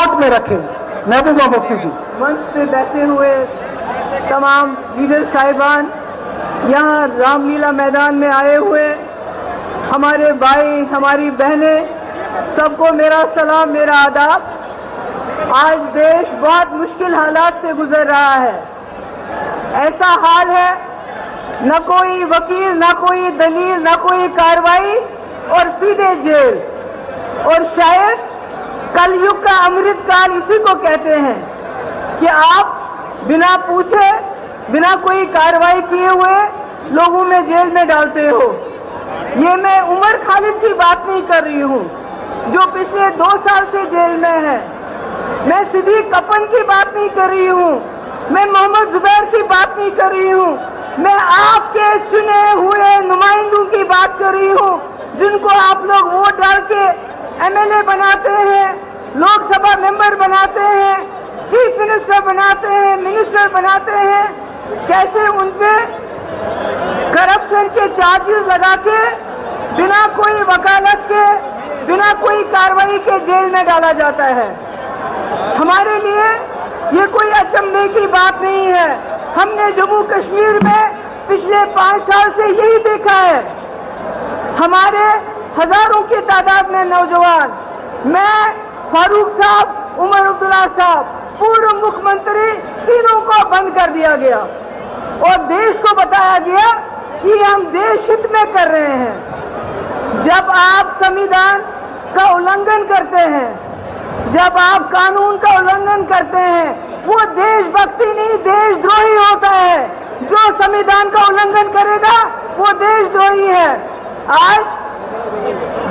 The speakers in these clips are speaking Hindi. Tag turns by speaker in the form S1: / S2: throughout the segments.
S1: कोर्ट में रखे। महबूबा मुफ्ती जी।
S2: मंच पे बैठे हुए तमाम लीडर साहिबान, यहाँ रामलीला मैदान में आए हुए हमारे भाई, हमारी बहनें, सबको मेरा सलाम, मेरा आदाब। आज देश बहुत मुश्किल हालात से गुजर रहा है। ऐसा हाल है, न कोई वकील, न कोई दलील, न कोई कार्रवाई और सीधे जेल। और शायद कलयुग का अमृत काल इसी को कहते हैं कि आप बिना पूछे, बिना कोई कार्रवाई किए हुए लोगों में जेल में डालते हो। ये मैं उमर खालिद की बात नहीं कर रही हूँ जो पिछले 2 साल से जेल में है। मैं सिद्दीक कपन की बात नहीं कर रही हूँ, मैं मोहम्मद जुबैर की बात नहीं कर रही हूँ, मैं आपके चुने हुए नुमाइंदों की बात कर रही हूँ जिनको आप लोग वोट डाल के एमएलए बनाते हैं, लोकसभा मेंबर बनाते हैं, चीफ मिनिस्टर बनाते हैं, मिनिस्टर बनाते हैं। कैसे उनपे करप्शन के चार्जेस लगा के बिना कोई वकालत के, बिना कोई कार्रवाई के जेल में डाला जाता है। हमारे लिए ये कोई अचंभे की बात नहीं है। हमने जम्मू कश्मीर में पिछले 5 साल से यही देखा है। हमारे हजारों की तादाद में नौजवान, मैं, फारूक साहब, उमर अब्दुल्ला साहब, पूर्व मुख्यमंत्री, तीनों को बंद कर दिया गया और देश को बताया गया कि हम देश हित में कर रहे हैं। जब आप संविधान का उल्लंघन करते हैं, जब आप कानून का उल्लंघन करते हैं, वो देशभक्ति नहीं, देशद्रोही होता है। जो संविधान का उल्लंघन करेगा वो देशद्रोही है। आज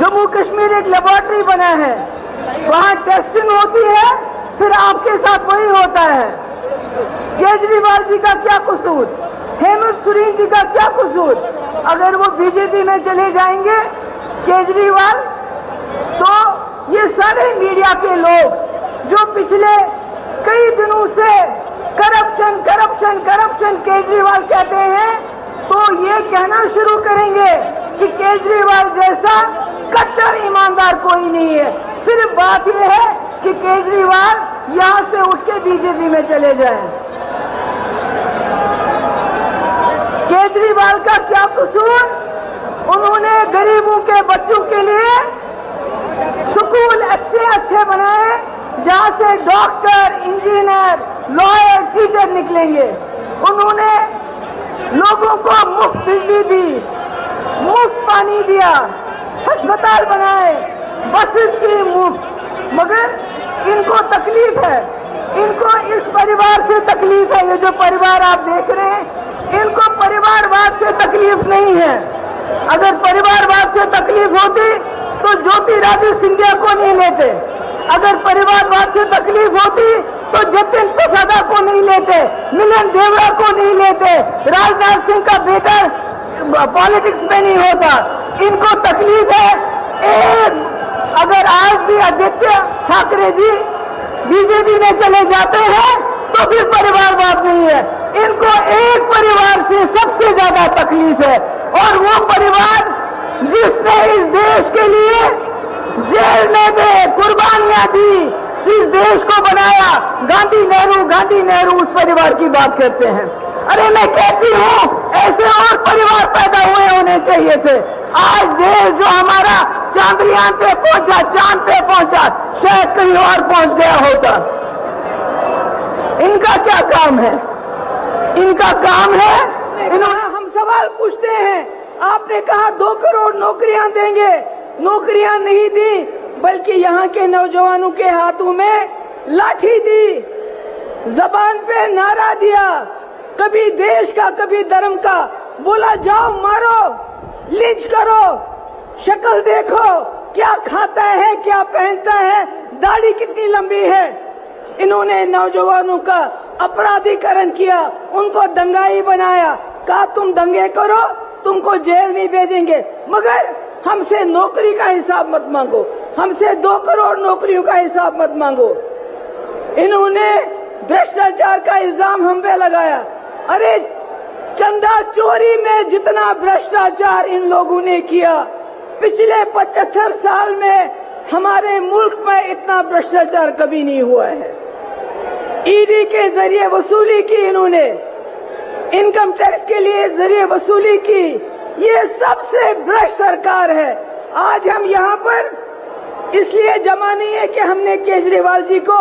S2: जम्मू कश्मीर एक लेबोरेटरी बना है, वहाँ टेस्टिंग होती है, फिर आपके साथ वही होता है। केजरीवाल जी का क्या कसूर, हेमंत सोरेन जी का क्या कसूर? अगर वो बीजेपी में चले जाएंगे केजरीवाल, तो ये सारे मीडिया के लोग जो पिछले कई दिनों से करप्शन करप्शन करप्शन केजरीवाल कहते हैं, तो ये कहना शुरू करेंगे कि केजरीवाल जैसा कट्टर ईमानदार कोई नहीं है। सिर्फ बात यह है कि केजरीवाल यहाँ से उठ के बीजेपी में चले जाएं। केजरीवाल का क्या कसूर? उन्होंने गरीबों के बच्चों के लिए स्कूल अच्छे अच्छे बनाए जहाँ से डॉक्टर, इंजीनियर, लॉयर, टीचर निकलेंगे। उन्होंने लोगों को मुफ्त बिजली दी, मुफ्त पानी दिया, अस्पताल बनाए, बसेस की मुफ्त। मगर इनको तकलीफ है, इनको इस परिवार से तकलीफ है। ये जो परिवार आप देख रहे हैं, इनको परिवारवाद से तकलीफ नहीं है। अगर परिवारवाद से तकलीफ होती तो ज्योतिरादित्य सिंधिया को नहीं लेते। अगर परिवारवाद से तकलीफ होती तो जतिन प्रसादा को नहीं लेते, मिलन देवड़ा को नहीं लेते, राजनाथ सिंह का बेटा पॉलिटिक्स में नहीं होता। इनको तकलीफ है अगर आज भी आदित्य ठाकरे जी बीजेपी में चले जाते हैं तो फिर परिवारवाद नहीं है। इनको एक परिवार से सबसे ज्यादा तकलीफ है, और वो परिवार जिसने इस देश के लिए जेल में भी कुर्बानियां दी, इस देश को बनाया, गांधी नेहरू उस परिवार की बात करते हैं। अरे मैं कहती हूँ ऐसे और परिवार पैदा हुए होने चाहिए थे। आज देश जो हमारा चांद्रयान पे पहुंचा, चांद पे पहुंचा, शायद कहीं और पहुंच गया होता। इनका क्या काम है? इनका काम है
S3: हम सवाल पूछते हैं। आपने कहा 2 करोड़ नौकरियां देंगे, नौकरियां नहीं दी, बल्कि यहाँ के नौजवानों के हाथों में लाठी दी, जबान पे नारा दिया, कभी देश का कभी धर्म का, बोला जाओ मारो, लिंच करो, शक्ल देखो, क्या खाता है, क्या पहनता है, दाढ़ी कितनी लंबी है। इन्होंने नौजवानों का अपराधीकरण किया, उनको दंगाई बनाया, कहा तुम दंगे करो, तुमको जेल नहीं भेजेंगे, मगर हमसे नौकरी का हिसाब मत मांगो, हमसे 2 करोड़ नौकरियों का हिसाब मत मांगो। इन्होंने भ्रष्टाचार का इल्जाम हम पे लगाया। अरे चंदा चोरी में जितना भ्रष्टाचार इन लोगों ने किया, पिछले 75 साल में हमारे मुल्क में इतना भ्रष्टाचार कभी नहीं हुआ है। ईडी के जरिए वसूली की इन्होंने, इनकम टैक्स के लिए जरिए वसूली की, ये सबसे भ्रष्ट सरकार है। आज हम यहाँ पर इसलिए जमा नहीं है कि हमने केजरीवाल जी को,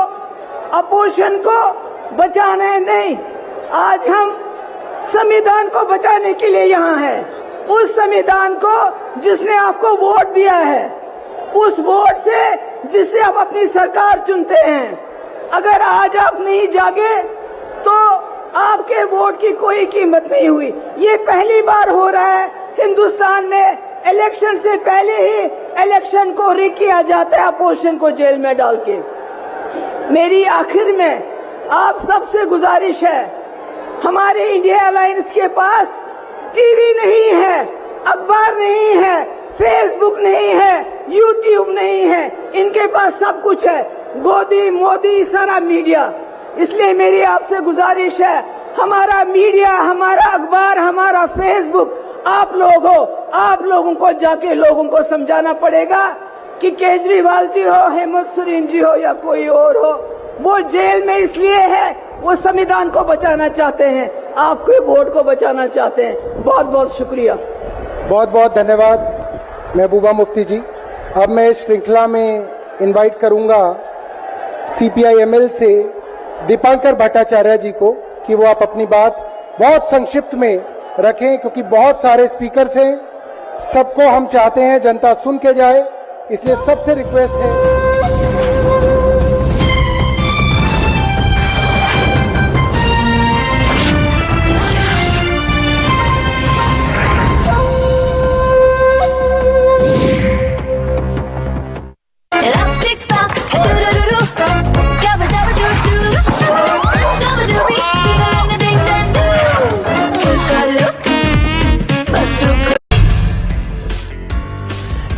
S3: अपोजिशन को बचाना है, नहीं। आज हम संविधान को बचाने के लिए यहाँ हैं। उस संविधान को जिसने आपको वोट दिया है, उस वोट से जिससे आप अपनी सरकार चुनते हैं, अगर आज आप नहीं जागे तो आपके वोट की कोई कीमत नहीं हुई। ये पहली बार हो रहा है हिंदुस्तान में, इलेक्शन से पहले ही इलेक्शन को रिग किया जाता है अपोजिशन को जेल में डाल के। मेरी आखिर में आप सबसे गुजारिश है, हमारे इंडिया अलायंस के पास टीवी नहीं है, अखबार नहीं है, फेसबुक नहीं है, यूट्यूब नहीं है, इनके पास सब कुछ है, गोदी मोदी सारा मीडिया। इसलिए मेरी आपसे गुजारिश है, हमारा मीडिया, हमारा अखबार, हमारा फेसबुक आप लोग हो, आप लोगों को जाके लोगों को समझाना पड़ेगा कि केजरीवाल जी हो, हेमंत सोरेन जी हो या कोई और हो, वो जेल में इसलिए है, वो संविधान को बचाना चाहते हैं, आपके वोट को बचाना चाहते हैं। बहुत बहुत शुक्रिया।
S1: बहुत बहुत धन्यवाद महबूबा मुफ्ती जी। अब मैं इस श्रृंखला में इनवाइट करूंगा CPI-ML से दीपांकर भट्टाचार्य जी को कि वो आप अपनी बात बहुत संक्षिप्त में रखें, क्योंकि बहुत सारे स्पीकर्स हैं, सबको हम चाहते हैं जनता सुन के जाए, इसलिए सबसे रिक्वेस्ट है।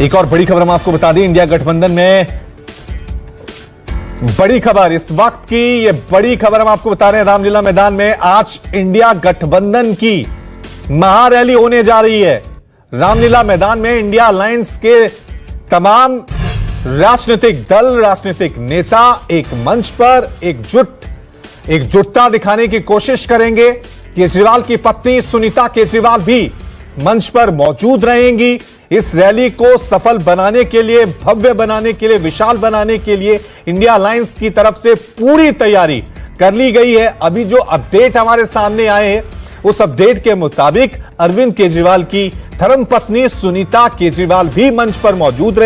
S4: एक और बड़ी खबर हम आपको बता दें, इंडिया गठबंधन में बड़ी खबर इस वक्त की, ये बड़ी खबर हम आपको बता रहे हैं। रामलीला मैदान में आज इंडिया गठबंधन की महारैली होने जा रही है। रामलीला मैदान में इंडिया अलायंस के तमाम राजनीतिक दल, राजनीतिक नेता एक मंच पर एकजुटता दिखाने की कोशिश करेंगे। केजरीवाल की पत्नी सुनीता केजरीवाल भी मंच पर मौजूद रहेंगी। इस रैली को सफल बनाने के लिए, भव्य बनाने के लिए, विशाल बनाने के लिए इंडिया अलायंस की तरफ से पूरी तैयारी कर ली गई है। अभी जो अपडेट हमारे सामने आए हैं, उस अपडेट के मुताबिक अरविंद केजरीवाल की धर्मपत्नी सुनीता केजरीवाल भी मंच पर मौजूद रहे।